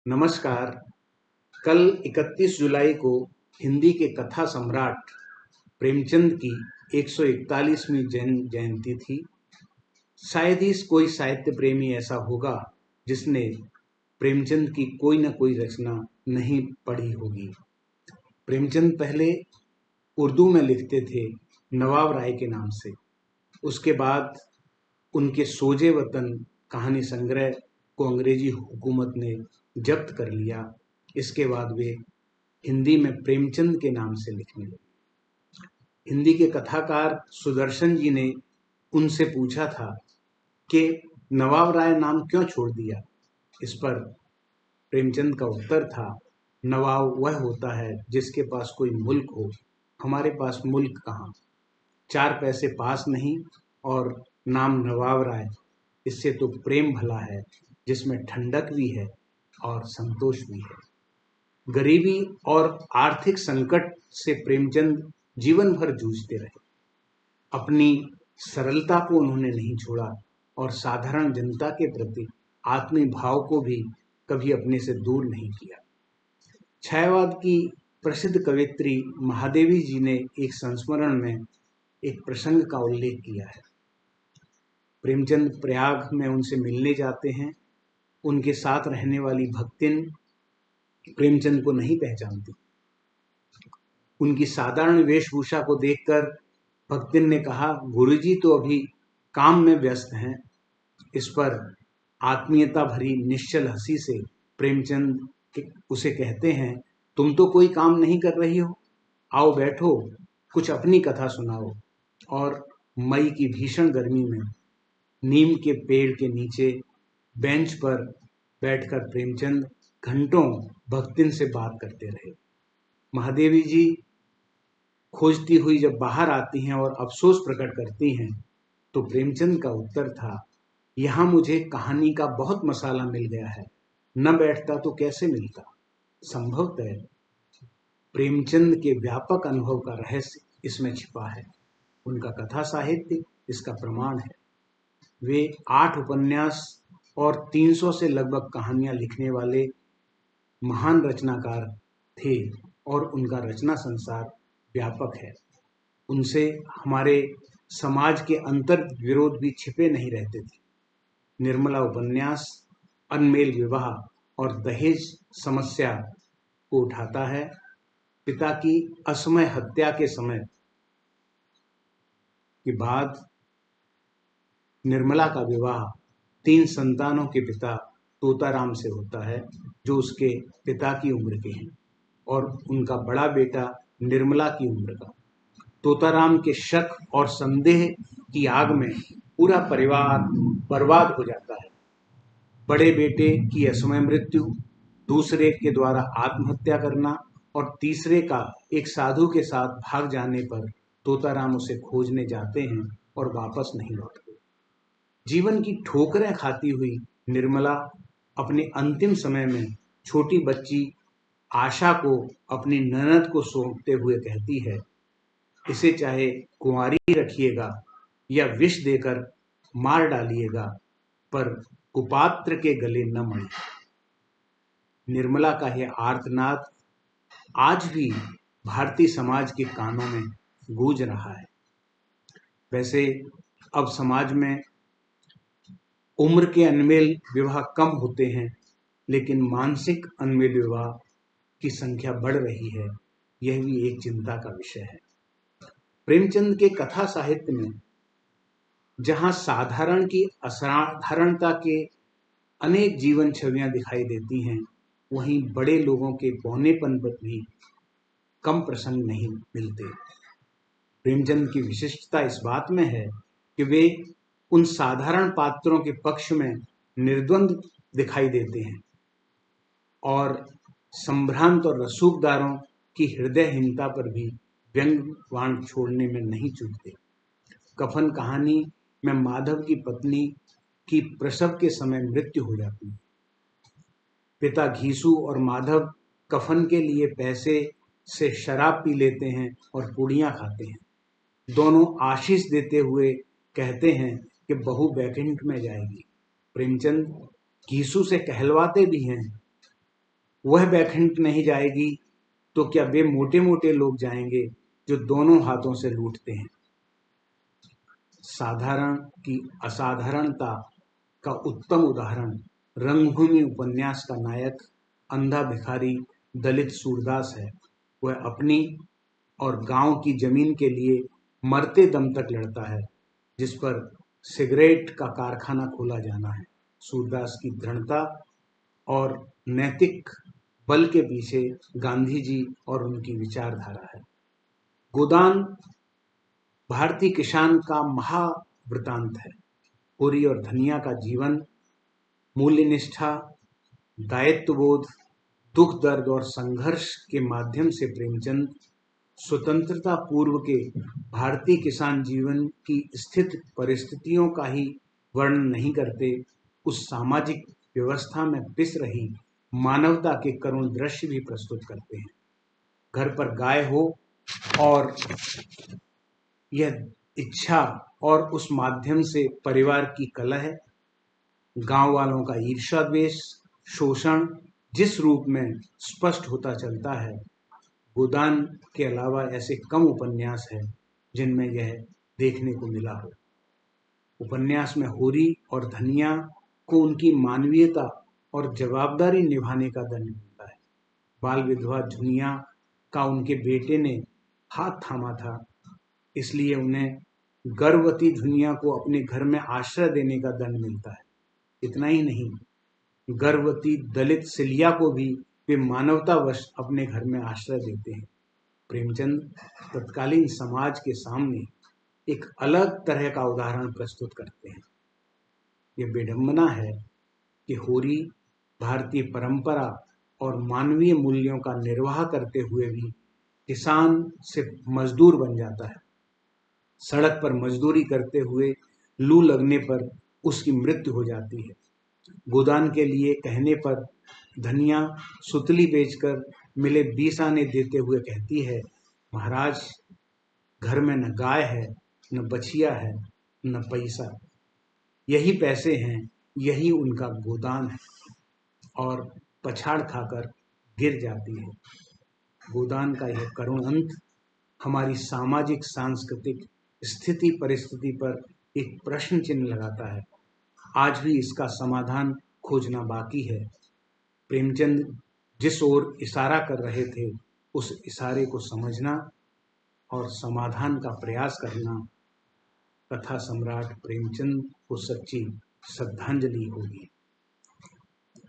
नमस्कार। कल 31 जुलाई को हिंदी के कथा सम्राट प्रेमचंद की 141वीं जन्म जयंती थी। शायद ही कोई साहित्य प्रेमी ऐसा होगा जिसने प्रेमचंद की कोई न कोई रचना नहीं पढ़ी होगी। प्रेमचंद पहले उर्दू में लिखते थे नवाब राय के नाम से। उसके बाद उनके सोजे वतन कहानी संग्रह को अंग्रेजी हुकूमत ने जब्त कर लिया। इसके बाद वे हिंदी में प्रेमचंद के नाम से लिखने लगे। हिंदी के कथाकार सुदर्शन जी ने उनसे पूछा था कि नवाब राय नाम क्यों छोड़ दिया। इस पर प्रेमचंद का उत्तर था, नवाब वह होता है जिसके पास कोई मुल्क हो, हमारे पास मुल्क कहाँ, 4 पैसे पास नहीं और नाम नवाब राय। इससे तो प्रेम भला है जिसमें ठंडक भी है और संतोष भी है। गरीबी और आर्थिक संकट से प्रेमचंद जीवन भर जूझते रहे। अपनी सरलता को उन्होंने नहीं छोड़ा और साधारण जनता के प्रति आत्मीय भाव को भी कभी अपने से दूर नहीं किया। छायावाद की प्रसिद्ध कवयित्री महादेवी जी ने एक संस्मरण में एक प्रसंग का उल्लेख किया है। प्रेमचंद प्रयाग में उनसे मिलने जाते हैं। उनके साथ रहने वाली भक्तिन प्रेमचंद को नहीं पहचानती। उनकी साधारण वेशभूषा को देखकर भक्तिन ने कहा, गुरुजी तो अभी काम में व्यस्त हैं। इस पर आत्मीयता भरी निश्चल हंसी से प्रेमचंद उसे कहते हैं, तुम तो कोई काम नहीं कर रही हो, आओ बैठो, कुछ अपनी कथा सुनाओ। और मई की भीषण गर्मी में नीम के पेड़ के नीचे बेंच पर बैठकर प्रेमचंद घंटों भक्तिन से बात करते रहे। महादेवी जी खोजती हुई जब बाहर आती हैं और अफसोस प्रकट करती हैं तो प्रेमचंद का उत्तर था, यहाँ मुझे कहानी का बहुत मसाला मिल गया है, न बैठता तो कैसे मिलता। संभवतः प्रेमचंद के व्यापक अनुभव का रहस्य इसमें छिपा है। उनका कथा साहित्य इसका प्रमाण है। वे 8 उपन्यास और 300 से लगभग कहानियां लिखने वाले महान रचनाकार थे और उनका रचना संसार व्यापक है। उनसे हमारे समाज के अंतर विरोध भी छिपे नहीं रहते थे। निर्मला उपन्यास अनमेल विवाह और दहेज समस्या को उठाता है। पिता की असमय हत्या के समय के बाद निर्मला का विवाह 3 संतानों के पिता तोताराम से होता है, जो उसके पिता की उम्र के हैं, और उनका बड़ा बेटा निर्मला की उम्र का। तोताराम के शक और संदेह की आग में पूरा परिवार बर्बाद हो जाता है। बड़े बेटे की असमय मृत्यु, दूसरे के द्वारा आत्महत्या करना और तीसरे का एक साधु के साथ भाग जाने पर तोताराम उसे खोजने जाते हैं और वापस नहीं लौटते। जीवन की ठोकरें खाती हुई निर्मला अपने अंतिम समय में छोटी बच्ची आशा को अपनी ननद को सौंपते हुए कहती है, इसे चाहे कुंवारी रखिएगा या विष देकर मार डालिएगा, पर कुपात्र के गले न मरे। निर्मला का यह आर्तनाद आज भी भारतीय समाज के कानों में गूंज रहा है। वैसे अब समाज में उम्र के अनमेल विवाह कम होते हैं, लेकिन मानसिक अनमेल विवाह की संख्या बढ़ रही है। यह भी एक चिंता का विषय है। प्रेमचंद के कथा साहित्य में जहां साधारण की असाधारणता के अनेक जीवन छवियां दिखाई देती हैं, वहीं बड़े लोगों के पौनेपन पर भी कम प्रसंग नहीं मिलते। प्रेमचंद की विशिष्टता इस बात में है कि वे उन साधारण पात्रों के पक्ष में निर्द्वंद दिखाई देते हैं और संभ्रांत और रसूखदारों की हृदयहीनता पर भी व्यंग बाण छोड़ने में नहीं चूकते। कफन कहानी में माधव की पत्नी की प्रसव के समय मृत्यु हो जाती है। पिता घीसू और माधव कफन के लिए पैसे से शराब पी लेते हैं और पूड़ियाँ खाते हैं। दोनों आशीष देते हुए कहते हैं कि बहू बैकुंठ में जाएगी। प्रेमचंद घीसू से कहलवाते भी हैं वह बैकुंठ नहीं जाएगी तो क्या वे मोटे मोटे लोग जाएंगे जो दोनों हाथों से लूटते हैं। साधारण की असाधारणता का उत्तम उदाहरण रंगभूमि उपन्यास का नायक अंधा भिखारी दलित सूरदास है। वह अपनी और गांव की जमीन के लिए मरते दम तक लड़ता है, जिस पर सिगरेट का कारखाना खोला जाना है। सूरदास की दृढ़ता और नैतिक बल के पीछे गांधी जी और उनकी विचारधारा है। गोदान भारतीय किसान का महावृतांत है। पुरी और धनिया का जीवन मूल्य निष्ठा, दायित्वबोध, दुख दर्द और संघर्ष के माध्यम से प्रेमचंद स्वतंत्रता पूर्व के भारतीय किसान जीवन की स्थित परिस्थितियों का ही वर्णन नहीं करते, उस सामाजिक व्यवस्था में पिस रही मानवता के करुण दृश्य भी प्रस्तुत करते हैं। घर पर गाय हो और यह इच्छा और उस माध्यम से परिवार की कलह, गांव वालों का ईर्ष्या द्वेष, शोषण जिस रूप में स्पष्ट होता चलता है, गोदान के अलावा ऐसे कम उपन्यास हैं जिनमें यह देखने को मिला हो। उपन्यास में होरी और धनिया को उनकी मानवीयता और जवाबदारी निभाने का दंड मिलता है। बाल विधवा झुनिया का उनके बेटे ने हाथ थामा था, इसलिए उन्हें गर्भवती झुनिया को अपने घर में आश्रय देने का दंड मिलता है। इतना ही नहीं, गर्भवती दलित सिलिया को भी वे मानवतावश अपने घर में आश्रय देते हैं। प्रेमचंद तत्कालीन समाज के सामने एक अलग तरह का उदाहरण प्रस्तुत करते हैं। यह विडंबना है कि होरी भारतीय परंपरा और मानवीय मूल्यों का निर्वाह करते हुए भी किसान से मजदूर बन जाता है। सड़क पर मजदूरी करते हुए लू लगने पर उसकी मृत्यु हो जाती है। गोदान के लिए कहने पर धनिया सुतली बेचकर मिले 20 आने देते हुए कहती है, महाराज, घर में न गाय है, न बछिया है, न पैसा, यही पैसे हैं, यही उनका गोदान है, और पछाड़ खाकर गिर जाती है। गोदान का यह करुण अंत हमारी सामाजिक सांस्कृतिक स्थिति परिस्थिति पर एक प्रश्न चिन्ह लगाता है। आज भी इसका समाधान खोजना बाकी है। प्रेमचंद जिस ओर इशारा कर रहे थे, उस इशारे को समझना और समाधान का प्रयास करना कथा सम्राट प्रेमचंद को सच्ची श्रद्धांजलि होगी।